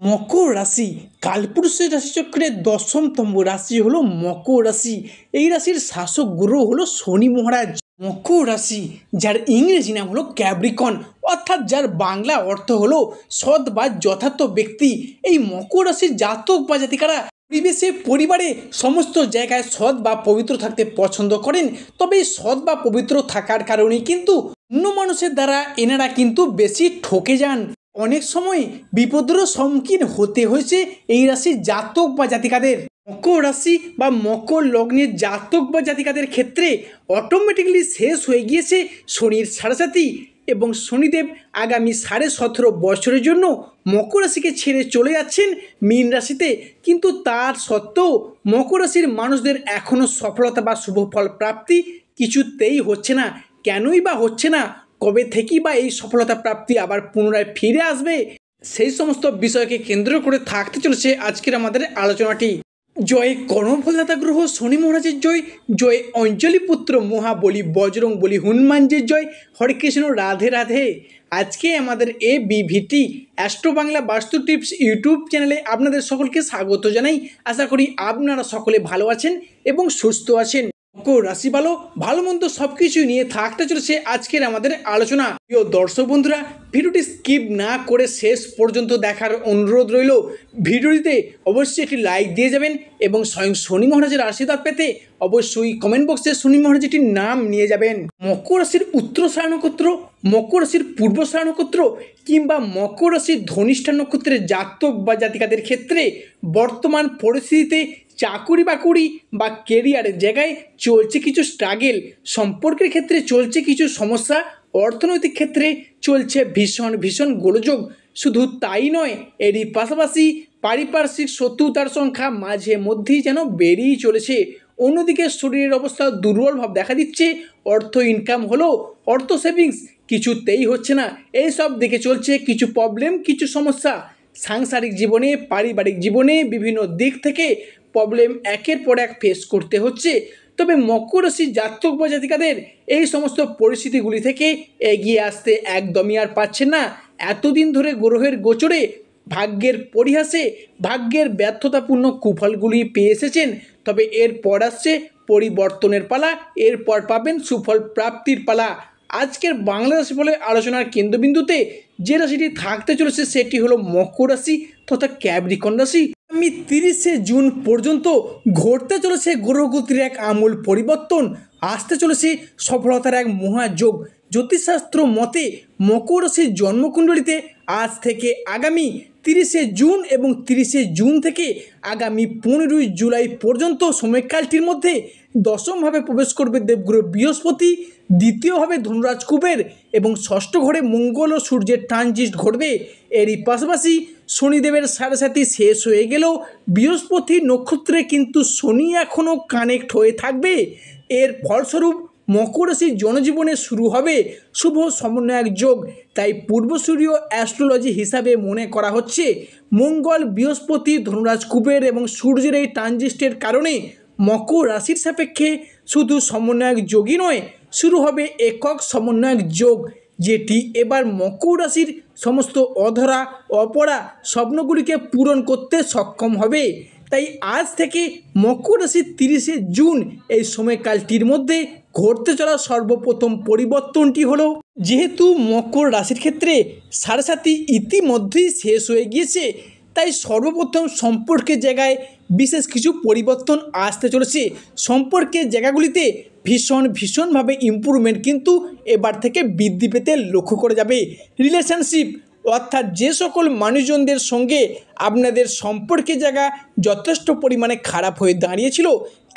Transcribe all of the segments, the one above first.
মকর রাশি কালপুরুষের রাশিচক্রের 10তম রাশি হলো মকর রাশি। এই রাশির শাসক গ্রহ হলো শনি মহারাজ। মকর রাশি যার ইংরেজি নাম হলো ক্যাপ্রিকন, অর্থাৎ যার বাংলা অর্থ হলো সৎ বা যথার্থ ব্যক্তি। এই মকর রাশির জাতক বা জাতিকারা পরিবেশে পরিবারে সমস্ত জায়গায় সৎ বা পবিত্র থাকতে পছন্দ করেন। তবে এই সৎ বা পবিত্র থাকার কারণেই কিন্তু অন্য মানুষের দ্বারা এনারা কিন্তু বেশি ঠকে যান। অনেক সময় বিপদের সম্মুখীন হতে হয়েছে এই রাশির জাতক বা জাতিকাদের। মকর রাশি বা মকর লগ্নের জাতক বা জাতিকাদের ক্ষেত্রে অটোমেটিক্যালি শেষ হয়ে গিয়েছে শনির সাড়েসাতি, এবং শনিদেব আগামী 17.5 বছরের জন্য মকর রাশিকে ছেড়ে চলে যাচ্ছেন মীন রাশিতে। কিন্তু তার সত্ত্বেও মকর রাশির মানুষদের এখনও সফলতা বা শুভ ফল প্রাপ্তি কিছুতেই হচ্ছে না। কেনই বা হচ্ছে না, কবে থেকেই বা এই সফলতা প্রাপ্তি আবার পুনরায় ফিরে আসবে, সেই সমস্ত বিষয়কে কেন্দ্র করে থাকতে চলেছে আজকের আমাদের আলোচনাটি। জয় কর্মফলদাতা গ্রহ শনি মহারাজের জয়, জয় অঞ্জলি পুত্র মহাবলী বজরং বলী হনুমানজির জয়। হরে কৃষ্ণ, রাধে রাধে। আজকে আমাদের ABVT অ্যাস্ট্রো বাংলা বাস্তু টিপস ইউটিউব চ্যানেলে আপনাদের সকলকে স্বাগত জানাই। আশা করি আপনারা সকলে ভালো আছেন এবং সুস্থ আছেন। মকর রাশি ভালো মন্দ সব কিছুই নিয়ে থাকতে চলেছে আজকের আমাদের আলোচনা। প্রিয় দর্শক বন্ধুরা, ভিডিওটি স্কিপ না করে শেষ পর্যন্ত দেখার অনুরোধ রইল। ভিডিওটিতে অবশ্যই একটি লাইক দিয়ে যাবেন এবং স্বয়ং শনি মহারাজের আশীর্বাদ পেতে অবশ্যই কমেন্ট বক্সে শনি মহারাজটির নাম নিয়ে যাবেন। মকর রাশির উত্তরশ্রয়া নক্ষত্র, মকর রাশির পূর্বশ্রয়া নক্ষত্র কিংবা মকর রাশির ধনিষ্ঠা নক্ষত্রের জাতক বা জাতিকাদের ক্ষেত্রে বর্তমান পরিস্থিতিতে চাকুরি বাকুরি বা কেরিয়ারের জায়গায় চলছে কিছু স্ট্রাগেল, সম্পর্কের ক্ষেত্রে চলছে কিছু সমস্যা, অর্থনৈতিক ক্ষেত্রে চলছে ভীষণ গোলযোগ। শুধু তাই নয়, এরই পাশাপাশি পারিপার্শ্বিক শত্রুতার সংখ্যা মাঝে মধ্যেই যেন বেড়েই চলেছে। অন্যদিকে শরীরের অবস্থা দুর্বল ভাব দেখা দিচ্ছে। অর্থ ইনকাম হলো, অর্থ সেভিংস কিছুতেই হচ্ছে না। এই সব দিকে চলছে কিছু প্রবলেম, কিছু সমস্যা। সাংসারিক জীবনে, পারিবারিক জীবনে বিভিন্ন দিক থেকে প্রবলেম একের পর এক ফেস করতে হচ্ছে। তবে মকর রাশির জাতক বা জাতিকাদের এই সমস্ত পরিস্থিতিগুলি থেকে এগিয়ে আসতে একদমই আর পারছেন না। এতদিন ধরে গ্রহের গোচরে ভাগ্যের পরিহাসে, ভাগ্যের ব্যর্থতাপূর্ণ কুফলগুলি পেয়ে এসেছেন। তবে এরপর আসছে পরিবর্তনের পালা, এরপর পাবেন সুফল প্রাপ্তির পালা। আজকের বাংলা রাশিফলের আলোচনার কেন্দ্রবিন্দুতে যে রাশিটি থাকতে চলেছে সেটি হলো মকর রাশি তথা ক্যাপ্রিকন রাশি। আমি 30শে জুন পর্যন্ত ঘটতে চলেছে গ্রহগতির এক আমূল পরিবর্তন, আসতে চলেছে সফলতার এক মহাযোগ। জ্যোতিষশাস্ত্র মতে মকর রাশির জন্মকুণ্ডলিতে আজ থেকে আগামী 30শে জুন এবং 30শে জুন থেকে আগামী 15ই জুলাই পর্যন্ত সময়কালটির মধ্যে দশমভাবে প্রবেশ করবে দেবগুরু বৃহস্পতি, দ্বিতীয়ভাবে ধনুরাজ কুবের এবং ষষ্ঠ ঘরে মঙ্গল ও সূর্যের ট্রানজিট ঘটবে। এরই পাশাপাশি শনিদেবের সাড়েসাতি শেষ হয়ে গেলেও বৃহস্পতি নক্ষত্রে কিন্তু শনি এখনও কানেক্ট হয়ে থাকবে। এর ফলস্বরূপ মকর রাশির জনজীবনে শুরু হবে শুভ সমন্বয়ক যোগ। তাই পূর্বসূরীয় অ্যাস্ট্রোলজি হিসাবে মনে করা হচ্ছে মঙ্গল, বৃহস্পতি, ধনুরাজ কুবের এবং সূর্যের এই ট্রানজিস্টের কারণে মকর রাশির সাপেক্ষে শুধু সমন্বয়ক যোগই নয়, শুরু হবে একক সমন্বয়ক যোগ, যেটি এবার মকর রাশির সমস্ত অধরা অপরা স্বপ্নগুলিকে পূরণ করতে সক্ষম হবে। তাই আজ থেকে মকর রাশির 30শে জুন এই সময়কালটির মধ্যে ঘটতে চলা সর্বপ্রথম পরিবর্তনটি হলো, যেহেতু মকর রাশির ক্ষেত্রে সাড়েসাতি ইতিমধ্যেই শেষ হয়ে গিয়েছে, তাই সর্বপ্রথম সম্পর্কের জায়গায় বিশেষ কিছু পরিবর্তন আসতে চলেছে। সম্পর্কের জায়গাগুলিতে ভীষণভাবে ইমপ্রুভমেন্ট কিন্তু এবার থেকে বৃদ্ধি পেতে লক্ষ্য করে যাবে। রিলেশনশিপ অর্থাৎ যে সকল মানুষজনদের সঙ্গে আপনাদের সম্পর্কের জায়গা যথেষ্ট পরিমাণে খারাপ হয়ে দাঁড়িয়েছিল,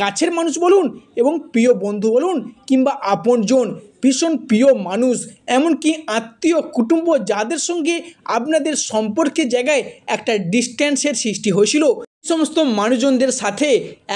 কাছের মানুষ বলুন এবং প্রিয় বন্ধু বলুন কিংবা আপনজন, ভীষণ প্রিয় মানুষ, এমনকি আত্মীয় কুটুম্ব যাদের সঙ্গে আপনাদের সম্পর্কের জায়গায় একটা ডিস্ট্যান্সের সৃষ্টি হয়েছিল, সমস্ত মানুষজনদের সাথে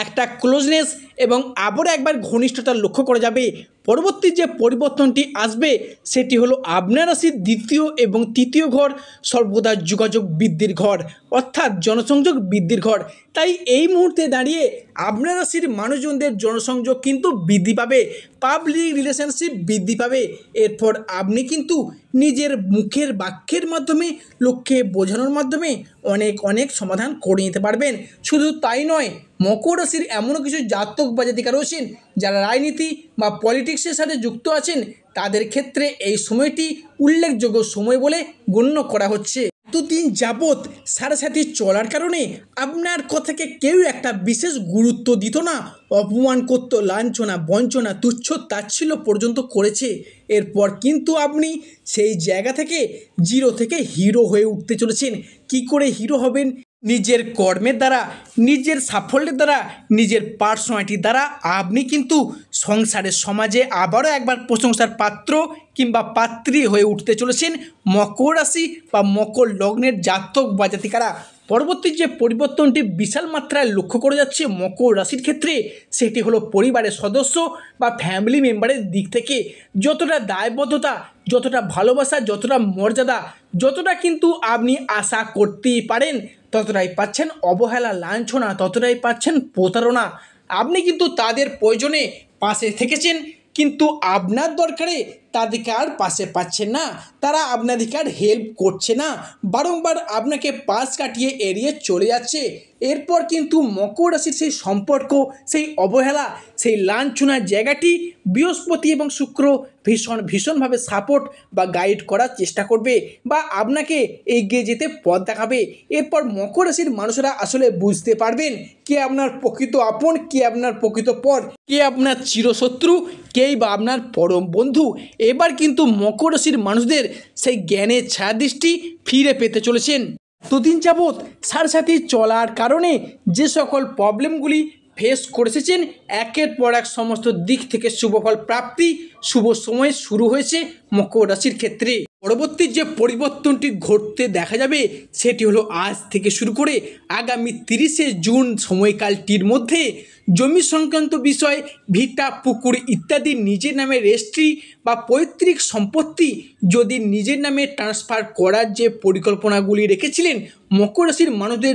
একটা ক্লোজনেস এবং আবার একবার ঘনিষ্ঠতা লক্ষ্য করা যাবে। পরবর্তী যে পরিবর্তনটি আসবে সেটি হলো আপনার রাশির দ্বিতীয় এবং তৃতীয় ঘর সর্বদা যোগাযোগ বৃদ্ধির ঘর, অর্থাৎ জনসংযোগ বৃদ্ধির ঘর। তাই এই মুহূর্তে দাঁড়িয়ে আপনার রাশির মানুষজনদের জনসংযোগ কিন্তু বৃদ্ধি পাবে। পাবলিক রিলেশনশিপ বৃদ্ধি পাবে। এরপর আপনি কিন্তু নিজের মুখের বাক্যের মাধ্যমে লোককে বোঝানোর মাধ্যমে অনেক অনেক সমাধান করে নিতে পারবেন। শুধু তাই নয়, মকর রাশির এমনও কিছু জাতক বা জাতিকা রয়েছেন যারা রাজনীতি বা পলিটিক্সের সাথে যুক্ত আছেন, তাদের ক্ষেত্রে এই সময়টি উল্লেখযোগ্য সময় বলে গণ্য করা হচ্ছে। এতদিন যাবৎ সাথে চলার কারণে আপনার কথাকে কেউ একটা বিশেষ গুরুত্ব দিত না, অপমান করত, লাঞ্ছনা বঞ্চনা তুচ্ছ তাচ্ছিল্য পর্যন্ত করেছে। এরপর কিন্তু আপনি সেই জায়গা থেকে জিরো থেকে হিরো হয়ে উঠতে চলেছেন। কি করে হিরো হবেন? নিজের কর্মের দ্বারা, নিজের সাফল্যের দ্বারা, নিজের পার্সোনালিটির দ্বারা আপনি কিন্তু সংসারের সমাজে আবারও একবার প্রশংসার পাত্র কিংবা পাত্রী হয়ে উঠতে চলেছেন মকর রাশি বা মকর লগ্নের জাতক বা জাতিকারা। পরবর্তী যে পরিবর্তনটি বিশাল মাত্রায় লক্ষ্য করে যাচ্ছে মকর রাশির ক্ষেত্রে, সেটি হলো পরিবারের সদস্য বা ফ্যামিলি মেম্বারের দিক থেকে যতটা দায়বদ্ধতা, যতটা ভালোবাসা, যতটা মর্যাদা, যতটা কিন্তু আপনি আশা করতেই পারেন, ততটাই পাচ্ছেন অবহেলা, লাঞ্ছনা, ততটাই পাচ্ছেন প্রতারণা। আপনি কিন্তু তাদের প্রয়োজনে পাশে থেকেছেন, কিন্তু আপনার দরকারে তাদেরকে আর পাশে পাচ্ছেন না, তারা আপনাদেরকে আর হেল্প করছে না, বারংবার আপনাকে পাশ কাটিয়ে এড়িয়ে চলে যাচ্ছে। এরপর কিন্তু মকর রাশির সেই সম্পর্ক, সেই অবহেলা, সেই লাঞ্ছনার জায়গাটি বৃহস্পতি এবং শুক্র ভীষণভাবে সাপোর্ট বা গাইড করার চেষ্টা করবে বা আপনাকে এগিয়ে যেতে পথ দেখাবে। এরপর মকর রাশির মানুষরা আসলে বুঝতে পারবেন কে আপনার প্রকৃত আপন, কে আপনার প্রকৃত পর, কে আপনার চিরশত্রু, কেই বা আপনার পরম বন্ধু। এবার কিন্তু মকর রাশির মানুষদের সেই জ্ঞানের ছায়াদৃষ্টি ফিরে পেতে চলেছেন। দুদিন যাবৎ সাথে চলার কারণে যে সকল প্রবলেমগুলি ফেস করে এসেছেন, একের পর এক সমস্ত দিক থেকে শুভফল প্রাপ্তি, শুভ সময় শুরু হয়েছে মকর রাশির ক্ষেত্রে। পরবর্তী যে পরিবর্তনটি ঘটতে দেখা যাবে সেটি হলো আজ থেকে শুরু করে আগামী 30শে জুন সময়কালটির মধ্যে জমি সংক্রান্ত বিষয়, ভিটা, পুকুর ইত্যাদি নিজের নামে রেজিস্ট্রি বা পৈতৃক সম্পত্তি যদি নিজের নামে ট্রান্সফার করার যে পরিকল্পনাগুলি রেখেছিলেন, মকর রাশির মানুষদের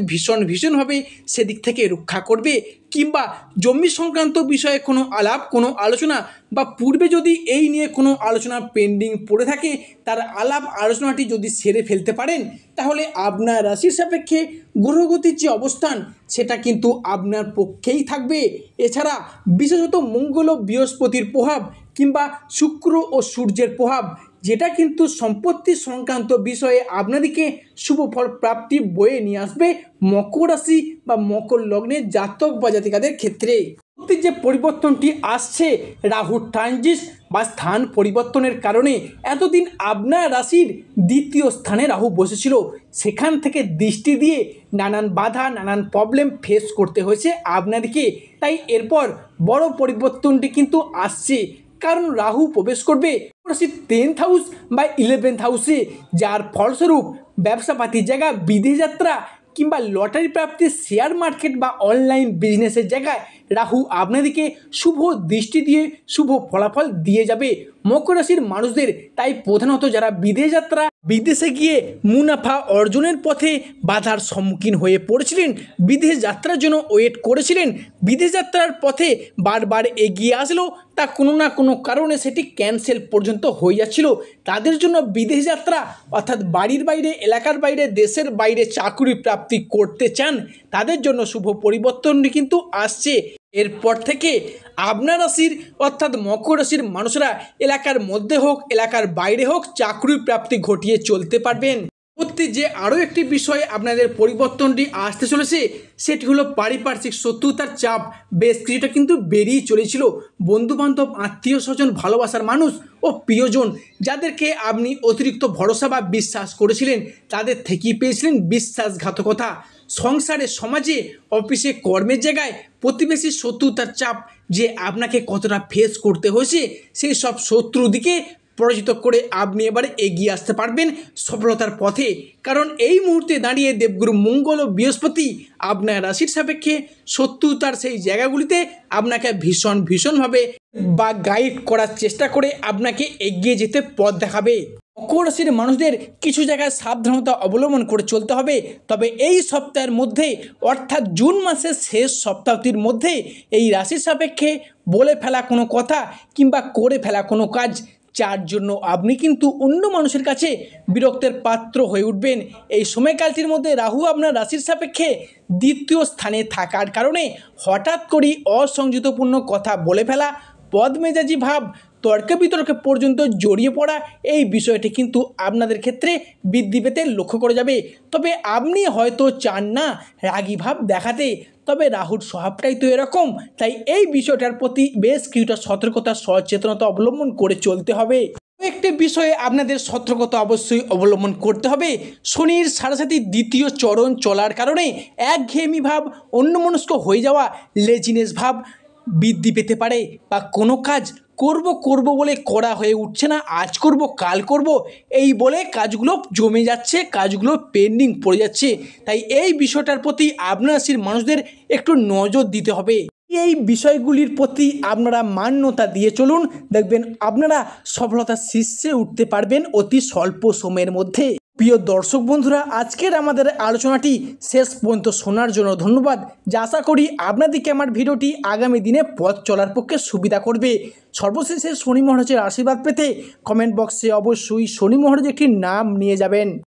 ভীষণভাবে সেদিক থেকে রক্ষা করবে। কিংবা জমি সংক্রান্ত বিষয়ে কোনো আলাপ, কোনো আলোচনা বা পূর্বে যদি এই নিয়ে কোনো আলোচনা পেন্ডিং পড়ে থাকে, তার আলাপ আলোচনাটি যদি সেরে ফেলতে পারেন, তাহলে আপনার রাশির সাপেক্ষে গ্রহগতির যে অবস্থান সেটা কিন্তু আপনার পক্ষেই থাকবে। এছাড়া বিশেষত মঙ্গল ও বৃহস্পতির প্রভাব কিংবা শুক্র ও সূর্যের প্রভাব, যেটা কিন্তু সম্পত্তি সংক্রান্ত বিষয়ে আপনাদেরকে শুভ ফল প্রাপ্তি বয়ে নিয়ে আসবে মকর রাশি বা মকর লগ্নের জাতক বা জাতিকাদের ক্ষেত্রে। যে পরিবর্তনটি আসছে রাহুর ট্রানজিট বা স্থান পরিবর্তনের কারণে, এতদিন আপনার রাশির দ্বিতীয় স্থানে রাহু বসেছিল, সেখান থেকে দৃষ্টি দিয়ে নানান বাধা, নানান প্রবলেম ফেস করতে হয়েছে আপনাদেরকে। তাই এরপর বড় পরিবর্তনটি কিন্তু আসছে, কারণ রাহু প্রবেশ করবে রাশির 10th হাউস বা 11th হাউসে, যার ফলস্বরূপ ব্যবসাপাতির জায়গা, বিদেশ যাত্রা কিংবা লটারি প্রাপ্তির, শেয়ার মার্কেট বা অনলাইন বিজনেসের জায়গায় রাহু আপনাদেরকে শুভ দৃষ্টি দিয়ে শুভ ফলাফল দিয়ে যাবে মকর রাশির মানুষদের। তাই প্রধানত যারা বিদেশ যাত্রা, বিদেশে গিয়ে মুনাফা অর্জনের পথে বাধার সম্মুখীন হয়ে পড়েছিলেন, বিদেশ যাত্রার জন্য ওয়েট করেছিলেন, বিদেশ যাত্রার পথে বারবার এগিয়ে আসলেও তা কোনো না কোনো কারণে সেটি ক্যান্সেল পর্যন্ত হয়ে যাচ্ছিল, তাদের জন্য বিদেশ যাত্রা অর্থাৎ বাড়ির বাইরে, এলাকার বাইরে, দেশের বাইরে চাকরি প্রাপ্তি করতে চান, তাদের জন্য শুভ পরিবর্তনটি কিন্তু আসছে। এরপর থেকে আপনার রাশির অর্থাৎ মকর রাশির মানুষরা এলাকার মধ্যে হোক, এলাকার বাইরে হোক, চাকরি প্রাপ্তি ঘটিয়ে চলতে পারবেন। যে আরও একটি বিষয়ে আপনাদের পরিবর্তনটি আসতে চলেছে সেটি হলো পারিপার্শ্বিক শত্রুতার চাপ বেশ কিছুটা কিন্তু বেরিয়ে চলেছিল। বন্ধুবান্ধব, আত্মীয় স্বজন, ভালোবাসার মানুষ ও প্রিয়জন যাদেরকে আপনি অতিরিক্ত ভরসা বা বিশ্বাস করেছিলেন, তাদের থেকেই পেয়েছিলেন বিশ্বাসঘাতকতা। সংসারে, সমাজে, অফিসে, কর্মের জায়গায় প্রতিবেশী শত্রুতার চাপ যে আপনাকে কতটা ফেস করতে হয়েছে, সেই সব শত্রু দিকে পরাজিত করে আপনি এবারে এগিয়ে আসতে পারবেন সফলতার পথে। কারণ এই মুহূর্তে দাঁড়িয়ে দেবগুরু মঙ্গল ও বৃহস্পতি আপনার রাশির সাপেক্ষে শত্রুতার সেই জায়গাগুলিতে আপনাকে ভীষণভাবে বা গাইড করার চেষ্টা করে আপনাকে এগিয়ে যেতে পথ দেখাবে। মকর রাশির মানুষদের কিছু জায়গায় সাবধানতা অবলম্বন করে চলতে হবে। তবে এই সপ্তাহের মধ্যে অর্থাৎ জুন মাসের শেষ সপ্তাহটির মধ্যে এই রাশির সাপেক্ষে বলে ফেলা কোনো কথা কিংবা করে ফেলা কোনো কাজ, যার জন্য আপনি কিন্তু অন্য মানুষের কাছে বিরক্তের পাত্র হয়ে উঠবেন। এই সময়কালটির মধ্যে রাহু আপনার রাশির সাপেক্ষে দ্বিতীয় স্থানে থাকার কারণে হঠাৎ করেই অসংযতপূর্ণ কথা বলে ফেলা, বদমেজাজি ভাব, তর্ক বিতর্কে পর্যন্ত জড়িয়ে পড়া, এই বিষয়টি কিন্তু আপনাদের ক্ষেত্রে বৃদ্ধি পেতে লক্ষ্য করা যাবে। তবে আপনি হয়তো চান না রাগী ভাব দেখাতে, তবে রাহুর স্বভাবটাই তো এরকম, তাই এই বিষয়টার প্রতি বেশ কিছুটা সতর্কতা সচেতনতা অবলম্বন করে চলতে হবে। একটি বিষয়ে আপনাদের সতর্কতা অবশ্যই অবলম্বন করতে হবে। শনির সাড়ে দ্বিতীয় চরণ চলার কারণে একঘেয়েমি ভাব, অন্যমনস্ক হয়ে যাওয়া, লেজিনেস ভাব বৃদ্ধি পেতে পারে, বা কোনো কাজ করব বলে করা হয়ে উঠছে না, আজ করব কাল করব এই বলে কাজগুলো জমে যাচ্ছে, কাজগুলো পেন্ডিং পড়ে যাচ্ছে। তাই এই বিষয়টার প্রতি আপনার রাশির মানুষদের একটু নজর দিতে হবে। এই বিষয়গুলির প্রতি আপনারা মান্যতা দিয়ে চলুন, দেখবেন আপনারা সফলতার শীর্ষে উঠতে পারবেন অতি স্বল্প সময়ের মধ্যে। প্রিয় দর্শক বন্ধুরা, আজকের আমাদের আলোচনাটি শেষ পর্যন্ত শোনার জন্য ধন্যবাদ। যা আশা করি আপনাদেরকে আমার ভিডিওটি আগামী দিনে পথ চলার পক্ষে সুবিধা করবে। সর্বশেষে শনি মহারাজের আশীর্বাদ পেতে কমেন্ট বক্সে অবশ্যই শনি মহারাজ একটি নাম নিয়ে যাবেন।